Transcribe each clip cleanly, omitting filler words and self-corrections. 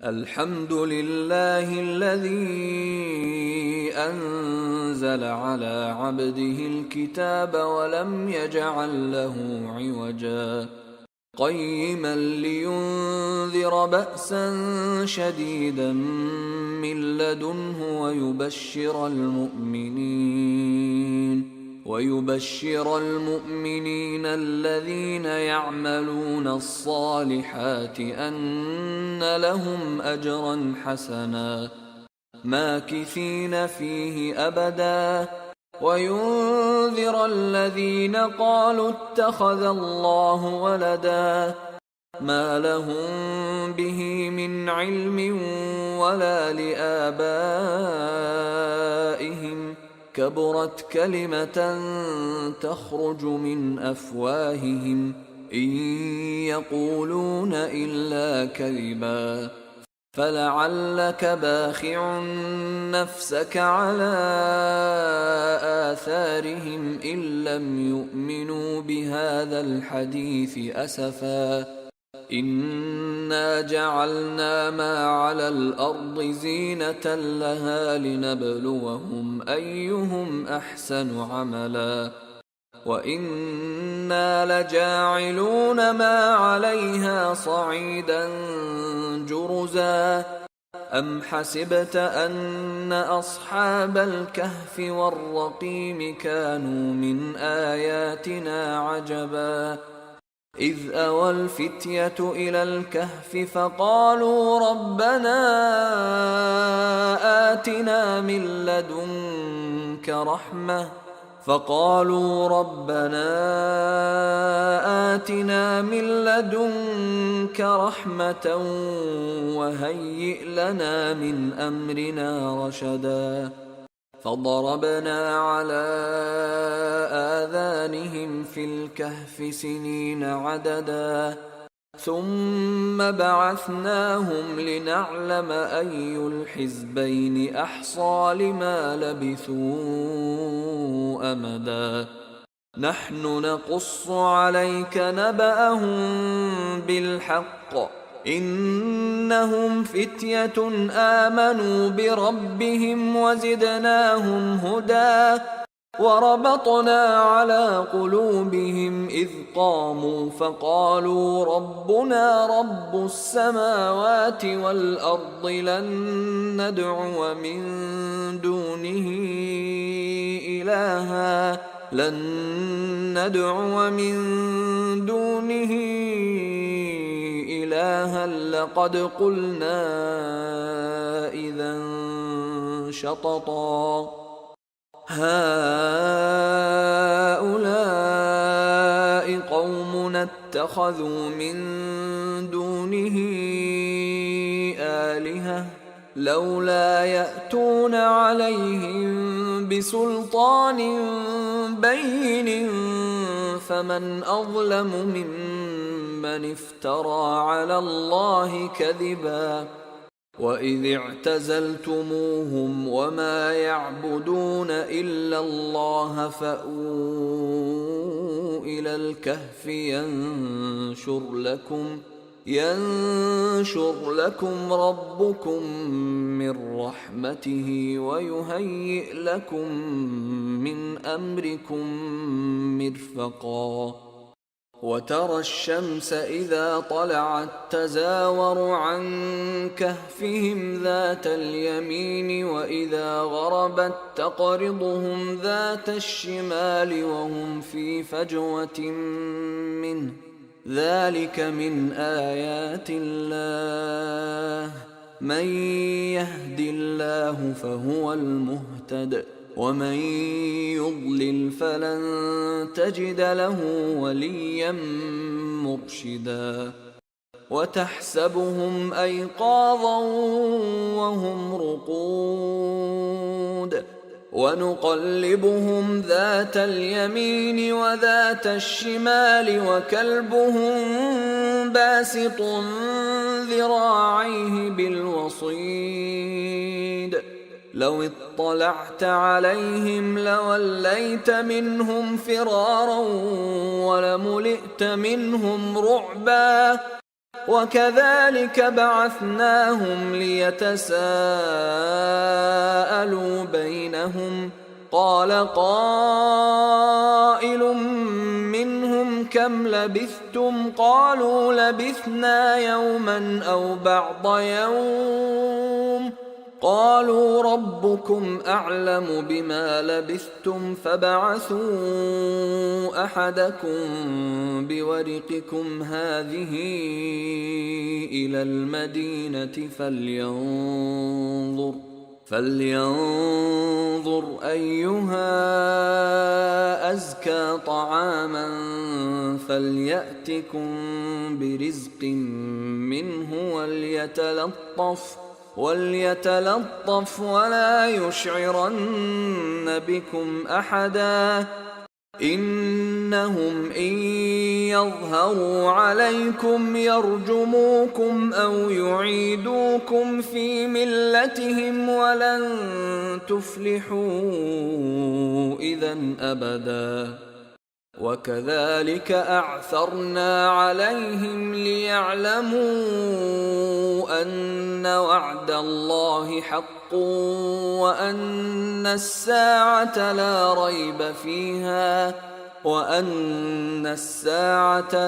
الحمد لله الذي أنزل على عبده الكتاب ولم يجعل له عوجا قيما لينذر بأسا شديدا من لدنه ويبشر المؤمنين الذين يعملون الصالحات أن لهم أجرا حسنا ماكثين فيه أبدا وينذر الذين قالوا اتخذ الله ولدا ما لهم به من علم ولا لآبائهم كبرت كلمة تخرج من أفواههم إن يقولون إلا كذبا فلعلك باخع نفسك على آثارهم إن لم يؤمنوا بهذا الحديث أسفا إنا جعلنا ما على الأرض زينة لها لنبلوهم أيهم أحسن عملا وإنا لجاعلون ما عليها صعيدا جرزا أم حسبت أن أصحاب الكهف والرقيم كانوا من آياتنا عجبا إذ أوى الفتية إلى الكهف فقالوا ربنا آتنا من لدنك رحمة وهيئ لنا من أمرنا رشدا فضربنا على آذانهم في الكهف سنين عددا ثم بعثناهم لنعلم أي الحزبين أحصى لما لبثوا أمدا نحن نقص عليك نبأهم بالحق إنهم فتية آمنوا بربهم وزدناهم هدى وربطنا على قلوبهم إذ قاموا فقالوا ربنا رب السماوات والأرض لن ندعو من دونه إلها لقد قلنا إذا شططا هؤلاء قومنا اتخذوا من دونه آلهة لولا يأتون عليهم بسلطان بين فمن أظلم ممن افترى على الله كذبا وإذ اعتزلتموهم وما يعبدون إلا الله فأووا إلى الكهف ينشر لكم ربكم من رحمته ويهيئ لكم من أمركم مرفقا وترى الشمس إذا طلعت تزاور عن كهفهم ذات اليمين وإذا غربت تقرضهم ذات الشمال وهم في فجوة منه ذلك من آيات الله من يهد الله فهو المهتد ومن يضلل فلن تجد له وليا مرشدا وتحسبهم أيقاظا وهم رقود ونقلبهم ذات اليمين وذات الشمال وكلبهم باسط ذراعيه بالوصيد لو اطلعت عليهم لوليت منهم فرارا ولملئت منهم رعبا وكذلك بعثناهم ليتساءلوا بينهم قال قائل منهم كم لبثتم قالوا لبثنا يوما أو بعض يوم قالوا ربكم أعلم بما لبثتم فابعثوا أحدكم بورقكم هذه إلى المدينة فلينظر أيها أزكى طعاما فليأتكم برزق منه وليتلطف ولا يشعرن بكم أحدا إنهم إن يظهروا عليكم يرجموكم أو يعيدوكم في ملتهم ولن تفلحوا إذا أبدا وكذلك أعثرنا عليهم ليعلموا أن وعد الله حق وأن الساعة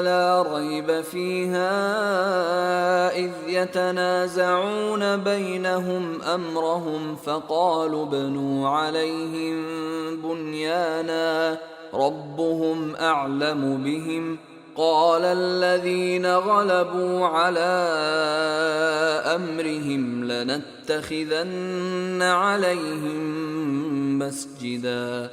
لا ريب فيها إذ يتنازعون بينهم أمرهم فقالوا ابنوا عليهم بنيانا ربهم أعلم بهم قال الذين غلبوا على أمرهم لنتخذن عليهم مسجدا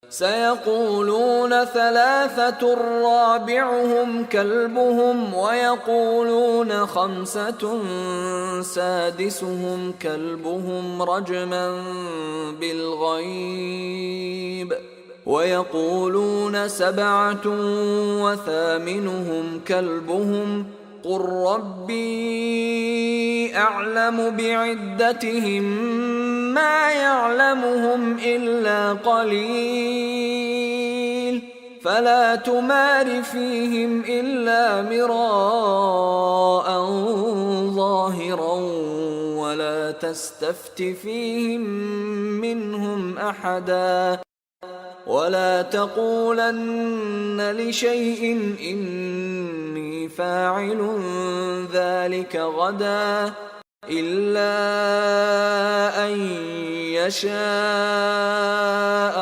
سيقولون ثلاثة رابعهم كلبهم ويقولون خمسة سادسهم كلبهم رجما بالغيب ويقولون سبعة وثامنهم كلبهم قل ربي أعلم بعدتهم ما يعلمهم إلا قليل فلا تمار فيهم إلا مراء ظاهرا ولا تستفت فيهم منهم أحدا ولا تقولن لشيء إني فاعل ذلك غدا إلا أن يشاء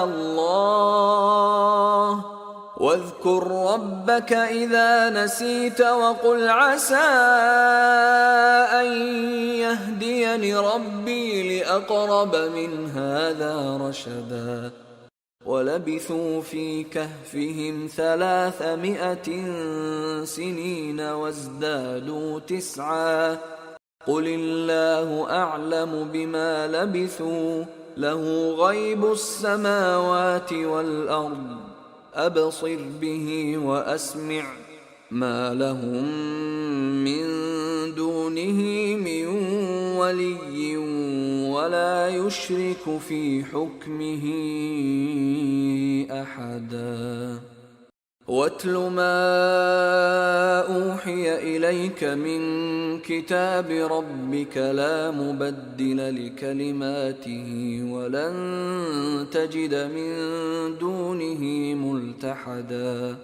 الله واذكر ربك إذا نسيت وقل عسى أن يهديني ربي لأقرب من هذا رشدا ولبثوا في كهفهم 300 سنين وازدادوا 9 قل الله أعلم بما لبثوا له غيب السماوات والأرض أبصر به وأسمع ما لهم من دونه من ولي ولا يشرك في حكمه أحدا واتل ما أوحي إليك من كتاب ربك لا مبدل لكلماته ولن تجد من دونه ملتحدا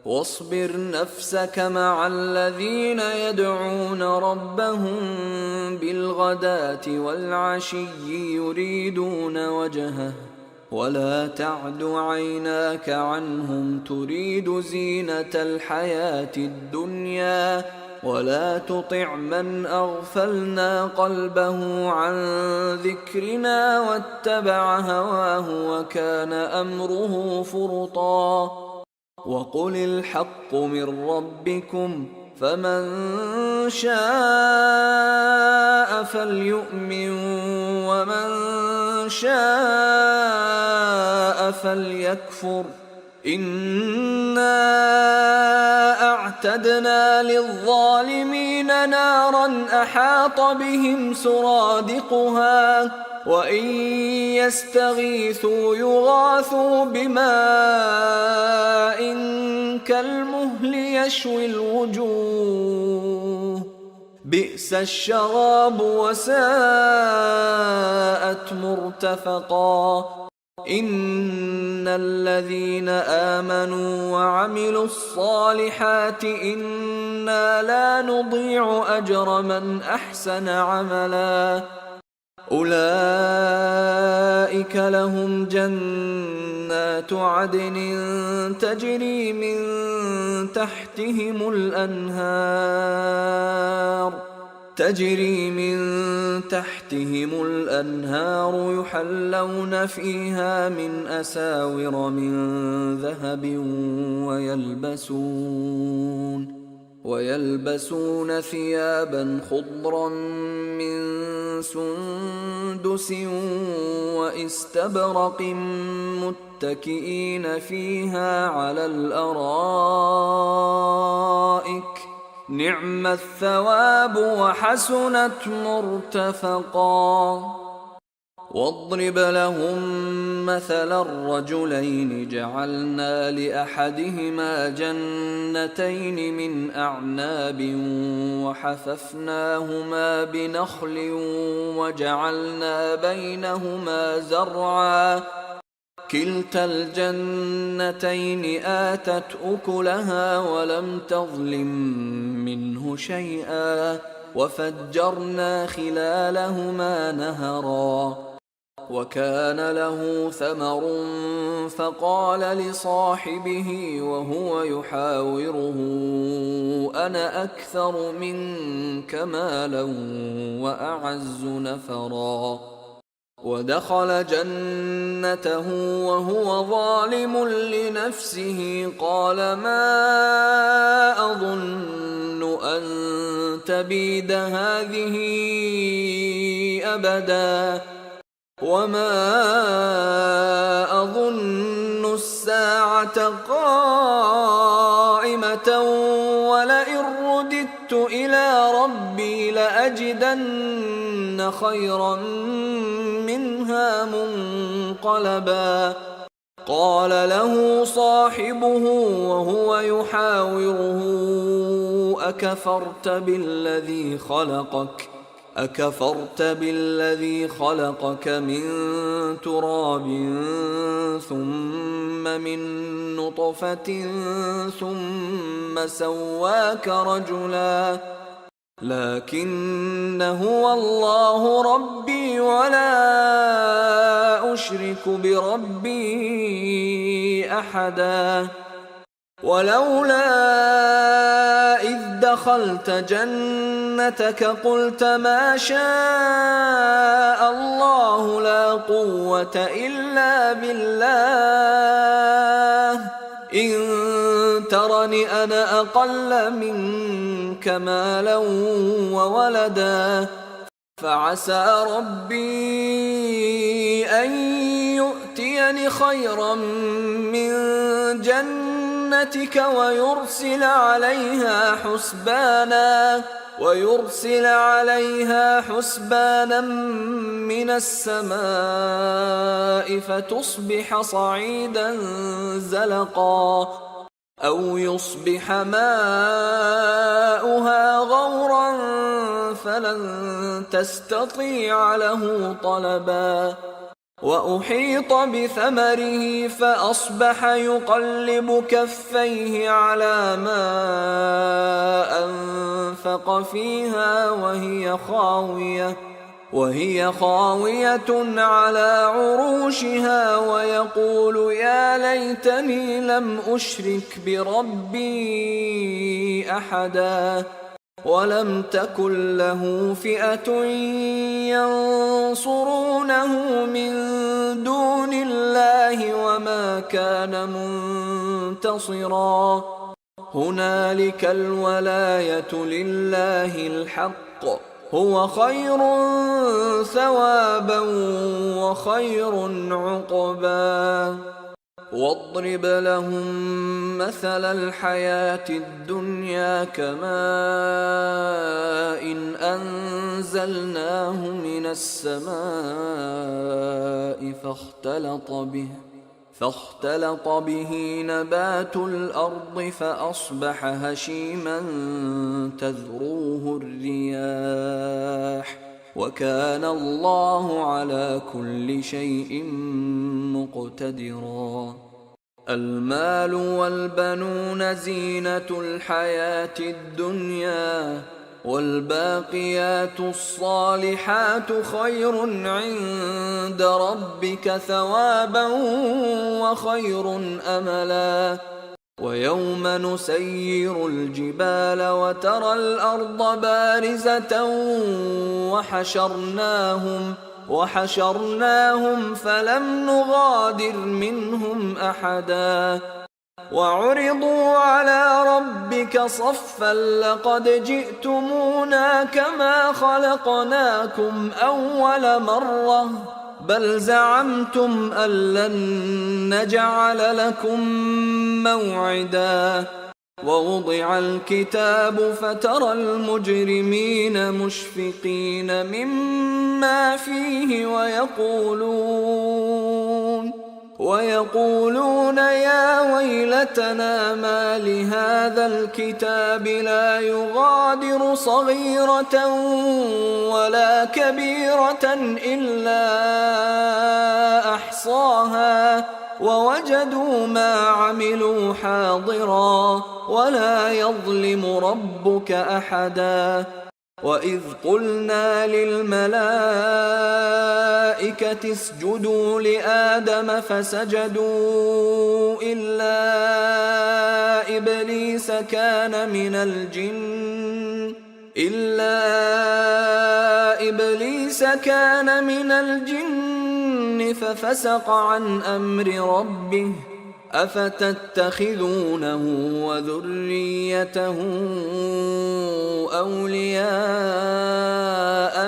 واصبر نفسك مع الذين يدعون ربهم بالغداة والعشي يريدون وجهه ولا تعد عيناك عنهم تريد زينة الحياة الدنيا ولا تطع من أغفلنا قلبه عن ذكرنا واتبع هواه وكان أمره فرطا وقل الحق من ربكم فمن شاء فليؤمن ومن شاء فليكفر إنا أعتدنا للظالمين نارا أحاط بهم سرادقها وإن يستغيثوا يغاثوا بماء كالمهل يشوي الوجوه بئس الشراب وساءت مرتفقا إن الذين آمنوا وعملوا الصالحات إنا لا نضيع أجر من أحسن عملا أولئك لهم جنات عدن تجري من تحتهم الأنهار يحلون فيها من أساور من ذهب ويلبسون ثيابا خضرا من سندس واستبرق متكئين فيها على الأرائك نعم الثواب وحسنت مرتفقا واضرب لهم مثلا الرجلين جعلنا لأحدهما جنتين من أعناب وحففناهما بنخل وجعلنا بينهما زرعا كلتا الجنتين آتت أكلها ولم تظلم منه شيئا وفجرنا خلالهما نهرا وكان له ثمر فقال لصاحبه وهو يحاوره أنا أكثر منك مالا وأعز نفرا ودخل جنته وهو ظالم لنفسه قال ما أظن أن تبيد هذه أبدا وما أظن الساعة قائمة ولئن رددت إلى ربي لأجدن خيرا منها منقلبا قال له صاحبه وهو يحاوره أكفرت بالذي خلقك من تراب ثم من نطفة ثم سواك رجلا لكن هو الله ربي ولا أشرك بربي أحدا ولولا إذ دخلت جنتك قلت ما شاء الله لا قوة إلا بالله إن ترني أنا أقل منك مالا وولدا فعسى ربي أن يؤتيني خيرا من جنتك ويرسل عليها حسبانا من السماء فتصبح صعيدا زلقا أو يصبح ماؤها غورا فلن تستطيع له طلبا وأحيط بثمره فأصبح يقلب كفيه على ما أنفق فيها وهي خاوية على عروشها ويقول يا ليتني لم أشرك بربي أحدا ولم تكن له فئة ينصرونه من دون الله وما كان منتصرا هنالك الولاية لله الحق هو خير ثوابا وخير عقبا واضرب لهم مثل الحياة الدنيا كماء إن أنزلناه من السماء فاختلط به نبات الأرض فأصبح هشيما تذروه الرياح وكان الله على كل شيء مقتدرا. المال والبنون زينة الحياة الدنيا والباقيات الصالحات خير عند ربك ثوابا وخير أملا. ويوم نسير الجبال وترى الأرض بارزة وحشرناهم فلم نغادر منهم أحدا وعرضوا على ربك صفا لقد جئتمونا كما خلقناكم أول مرة بل زعمتم أن لن نجعل لكم موعدا. ووضع الكتاب فترى المجرمين مشفقين مما فيه ويقولون يا ويلتنا ما لهذا الكتاب لا يغادر صغيرة ولا كبيرة إلا أحصاها ووجدوا ما عملوا حاضرا ولا يظلم ربك أحدا. وإذ قلنا للملائكة اسجدوا لآدم فسجدوا إلا إبليس كان من الجن ففسق عن أمر ربه أفتتخذونه وذريته أولياء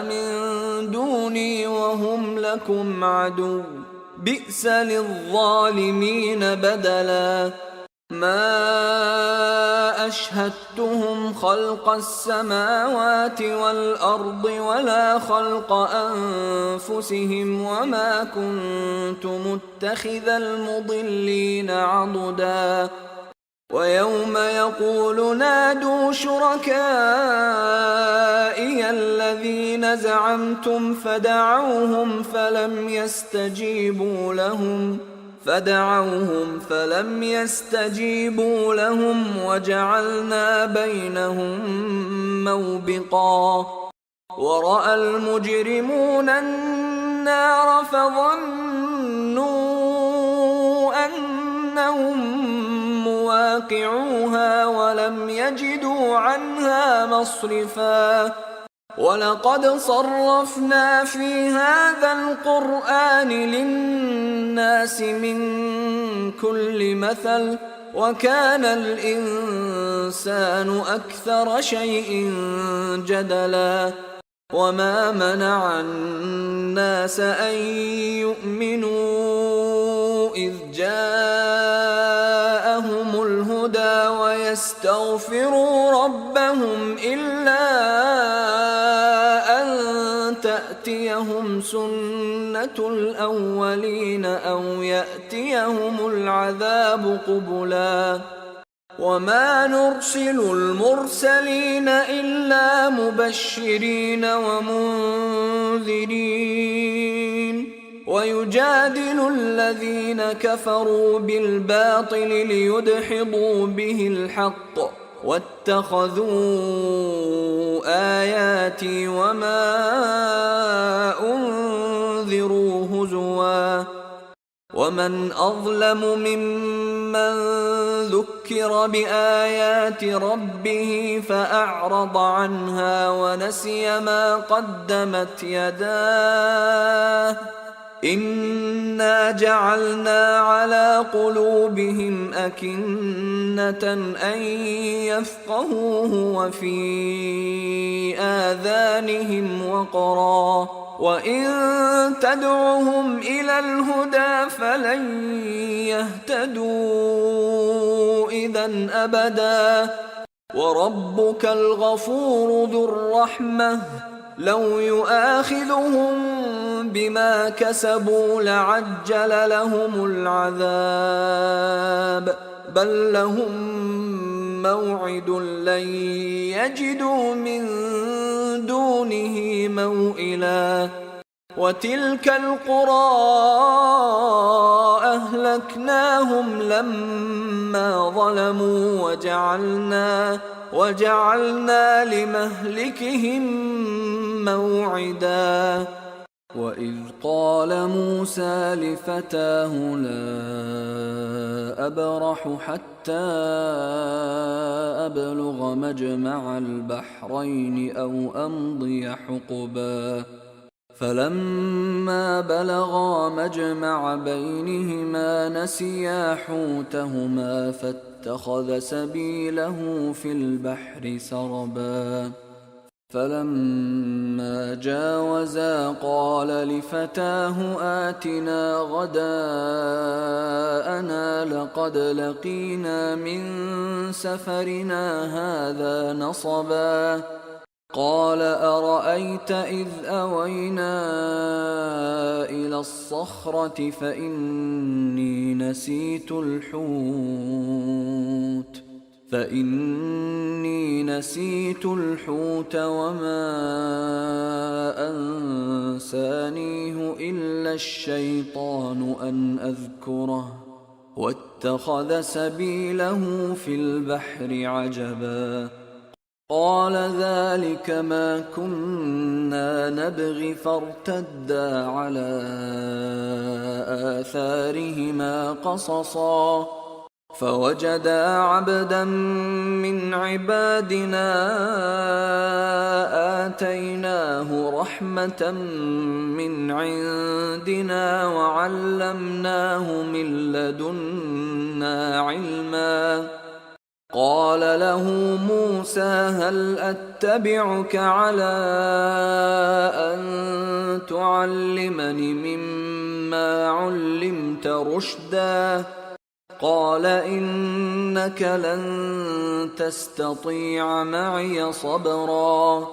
من دوني وهم لكم عدو بئس للظالمين بدلا. ما أشهدتهم خلق السماوات والأرض ولا خلق أنفسهم وما كنت متخذ المضلين عضدا. ويوم يقول نادوا شركائي الذين زعمتم فدعوهم فلم يستجيبوا لهم وجعلنا بينهم موبقا. ورأى المجرمون النار فظنوا أنهم مواقعوها ولم يجدوا عنها مصرفا. ولقد صرفنا في هذا القرآن للناس من كل مثل وكان الإنسان أكثر شيء جدلا. وما منع الناس أن يؤمنوا إذ جاءهم الهدى ويستغفروا ربهم إلا أن تأتيهم سنة الأولين أو يأتيهم العذاب قبلا. وما نرسل المرسلين إلا مبشرين ومنذرين ويجادل الذين كفروا بالباطل ليدحضوا به الحق واتخذوا آياتي وما أنذروا هزوا. ومن أظلم ممن ذكر بآيات ربه فأعرض عنها ونسي ما قدمت يداه إنا جعلنا على قلوبهم أكنة أن يفقهوه وفي آذانهم وقرا وإن تدعهم إلى الهدى فلن يهتدوا إذا أبدا. وربك الغفور ذو الرحمة لو يؤاخذهم بما كسبوا لعجل لهم العذاب بل لهم موعد لن يجدوا من دونه موئلا وتلك القرى أهلكناهم لما ظلموا وجعلنا لمهلكهم موعدا وإذ قال موسى لفتاه لا أبرح حتى أبلغ مجمع البحرين أو أمضي حقبا فلما بلغا مجمع بينهما نسيا حوتهما فاتخذ سبيله في البحر سربا فلما جاوزا قال لفتاه آتنا غداءنا لقد لقينا من سفرنا هذا نصبا قال أرأيت إذ أوينا إلى الصخرة فإني نسيت الحوت وما أنسانيه إلا الشيطان أن أذكره واتخذ سبيله في البحر عجبا قال ذلك ما كنا نبغي فارتدا على آثارهما قصصا فوجدا عبدا من عبادنا آتيناه رحمة من عندنا وعلمناه من لدنا علما قال له موسى هل أتبعك على أن تعلمني مما علمت رشدا قال إنك لن تستطيع معي صبرا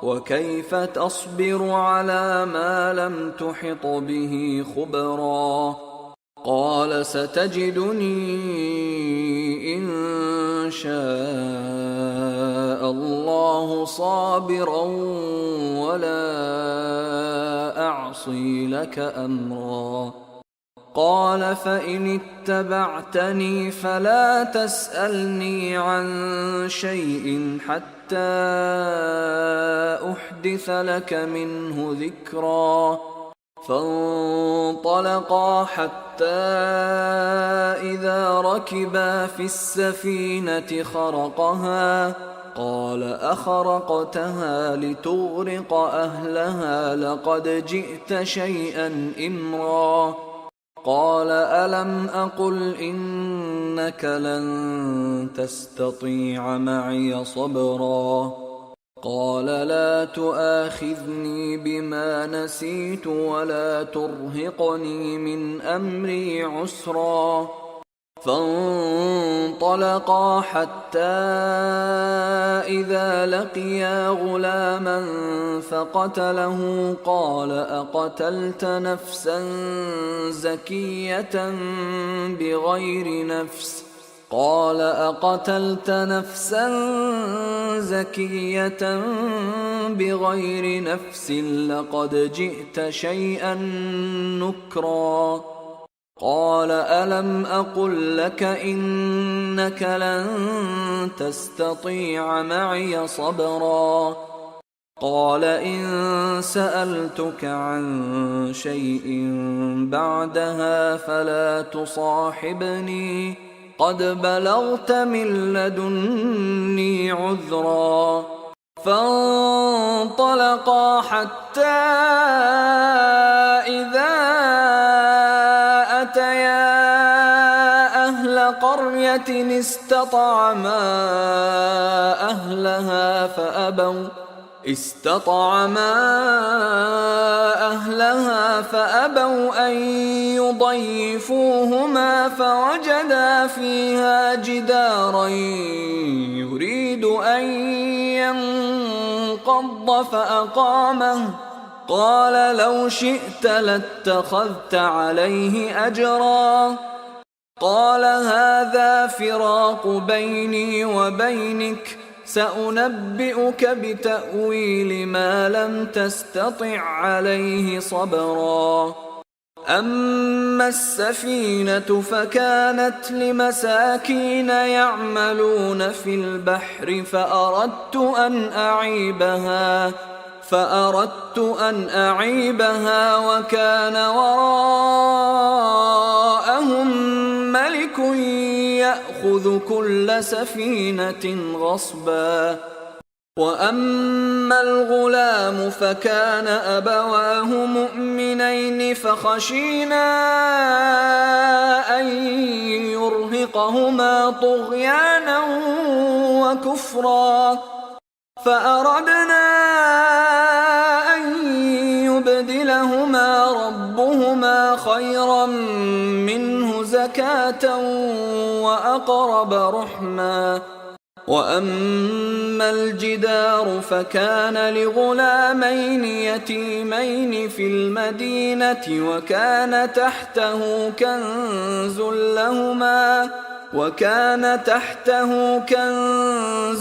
وكيف تصبر على ما لم تحط به خبرا قال ستجدني إن شاء الله صابرا ولا أعصي لك أمرا قال فإن اتبعتني فلا تسألني عن شيء حتى أحدث لك منه ذكرا فانطلقا حتى إذا ركبا في السفينة خرقها قال أخرقتها لتغرق أهلها لقد جئت شيئا إمرا قال ألم أقل إنك لن تستطيع معي صبرا قال لا تؤاخذني بما نسيت ولا ترهقني من أمري عسرا فانطلقا حتى إذا لقيا غلاما فقتله قال أقتلت نفسا زكية بغير نفس لقد جئت شيئا نكرا قال ألم أقل لك إنك لن تستطيع معي صبرا قال إن سألتك عن شيء بعدها فلا تصاحبني قد بلغت من لدني عذرا فانطلقا حتى إذا أتيا أهل قرية استطعما أهلها فأبوا أن يضيفوهما فوجدا فيها جدارا يريد أن انقض فأقامه قال لو شئت لاتخذت عليه أجرا قال هذا فراق بيني وبينك سأنبئك بتأويل ما لم تستطع عليه صبرا أما السفينة فكانت لمساكين يعملون في البحر فأردت أن أعيبها وكان وراءهم ملك يأخذ كل سفينة غصبا وأما الغلام فكان أبواه مؤمنين فخشينا أن يرهقهما طغيانا وكفرا فأردنا أن يبدلهما ربهما خيرا منه زكاة وأقرب رحما وأما الجدار فكان لغلامين يتيمين في المدينة وكان تحته كنز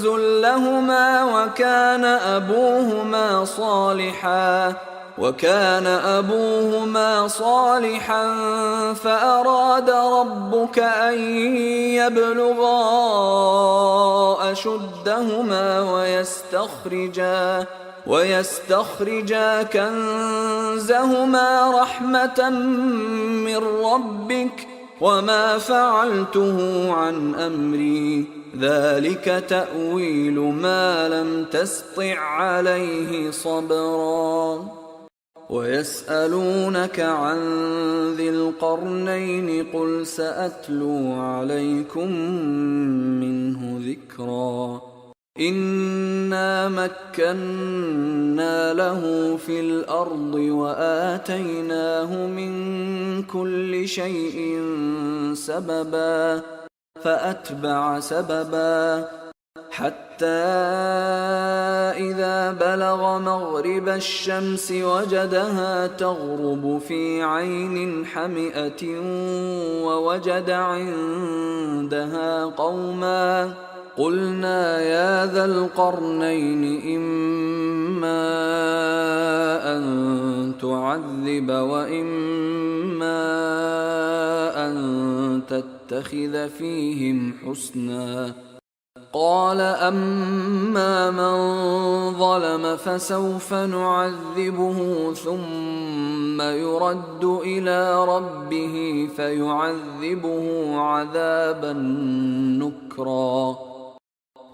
لهما وكان أبوهما صالحا فأراد ربك أن يبلغا أشدهما ويستخرجا كنزهما رحمة من ربك وما فعلته عن أمري ذلك تأويل ما لم تسطع عليه صبرا ويسألونك عن ذي القرنين قل سأتلو عليكم منه ذكرا إنا مكنا له في الأرض وآتيناه من كل شيء سببا فأتبع سببا حتى إذا بلغ مغرب الشمس وجدها تغرب في عين حمئة ووجد عندها قوما قلنا يا ذا القرنين إما أن تعذب وإما أن تتخذ فيهم حسنا قال أما من ظلم فسوف نعذبه ثم يرد إلى ربه فيعذبه عذابا نكرا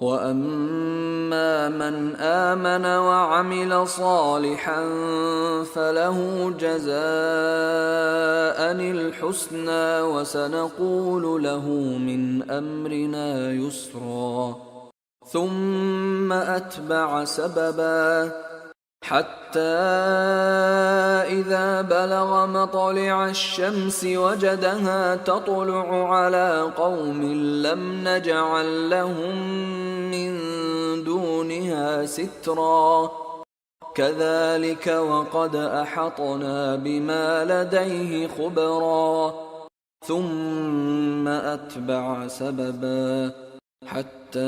وأما من آمن وعمل صالحا فله جزاء الحسنى وسنقول له من أمرنا يسرا ثم أتبع سببا حتى إذا بلغ مطلع الشمس وجدها تطلع على قوم لم نجعل لهم من دونها سترا كذلك وقد أحطنا بما لديه خبرا ثم أتبع سببا حتى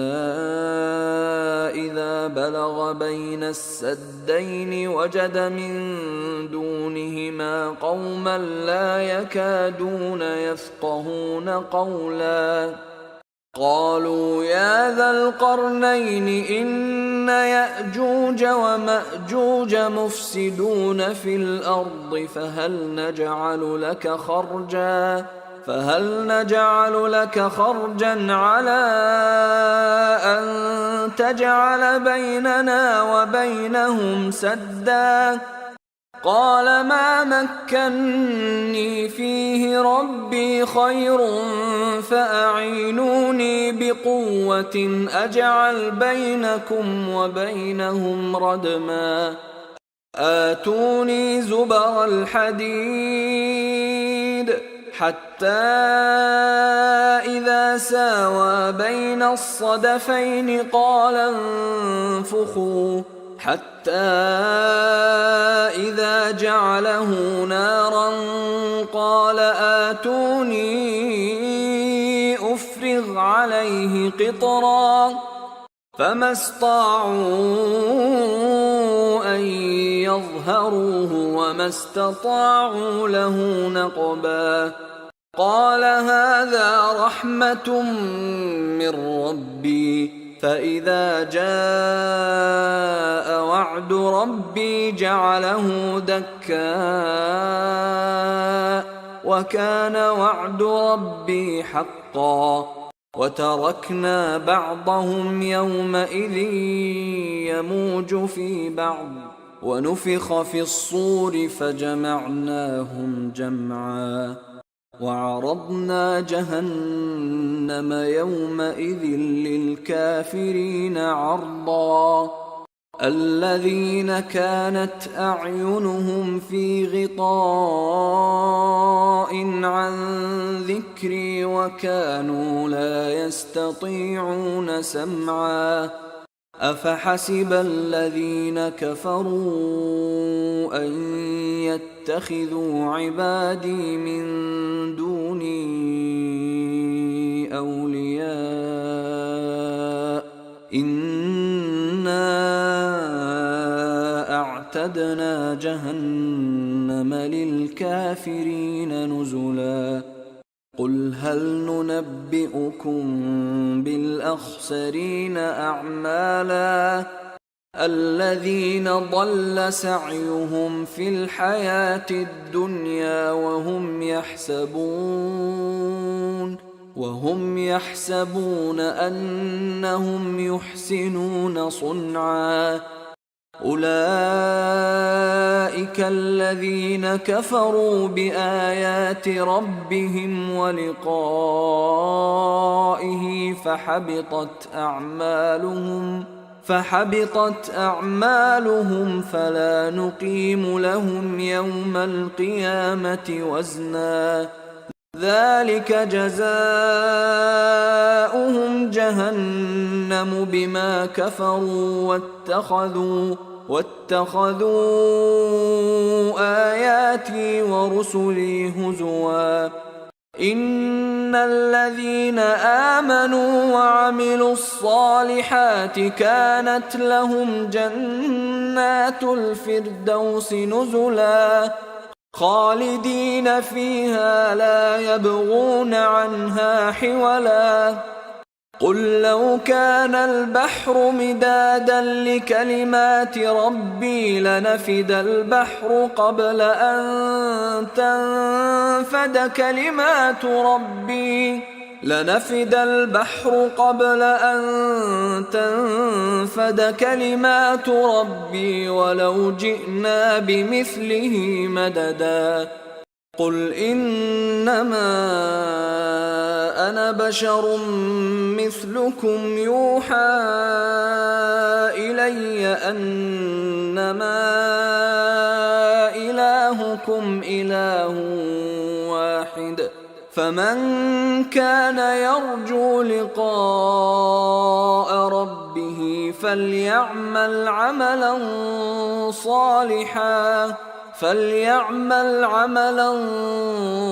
إذا بلغ بين السدين وجد من دونهما قوما لا يكادون يفقهون قولا قالوا يا ذا القرنين إن يأجوج ومأجوج مفسدون في الأرض فهل نجعل لك خرجا على أن تجعل بيننا وبينهم سدا قال ما مكني فيه ربي خير فأعينوني بقوة أجعل بينكم وبينهم ردما آتوني زبر الحديد حتى إذا ساوى بين الصدفين قال انفخوا حتى إذا جعله نارا قال آتوني أفرغ عليه قطرا فما استطاعوا أن يظهروه وما استطاعوا له نقبا قال هذا رحمة من ربي فإذا جاء وعد ربي جعله دكاء وكان وعد ربي حقا وتركنا بعضهم يومئذ يموج في بعض ونفخ في الصور فجمعناهم جمعا وعرضنا جهنم يومئذ للكافرين عرضا الذين كانت أعينهم في غطاء عن ذكري وكانوا لا يستطيعون سمعا أفحسب الذين كفروا أن يتخذوا عبادي من دوني أولياء إنا أعتدنا جهنم للكافرين نزلا قل هل ننبئكم بالأخسرين أعمالا الذين ضل سعيهم في الحياة الدنيا وهم يحسبون أنهم يحسنون صنعا أولئك الذين كفروا بآيات ربهم ولقائه فحبطت أعمالهم فلا نقيم لهم يوم القيامة وزنا ذلك جزاؤهم جهنم بما كفروا واتخذوا آياتي ورسلي هزوا إن الذين آمنوا وعملوا الصالحات كانت لهم جنات الفردوس نزلا خالدين فيها لا يبغون عنها حولا قل لو كان البحر مدادا لكلمات ربي لنفد البحر قبل أن تنفد كلمات ربي ولو جئنا بمثله مددا قل إنما أنا بشر مثلكم يوحى إلي أنما إلهكم إله واحد فمن كان يرجو لقاء ربه فليعمل عملا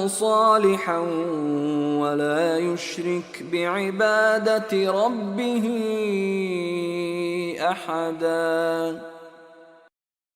صالحا ولا يشرك بعبادة ربه أحدا.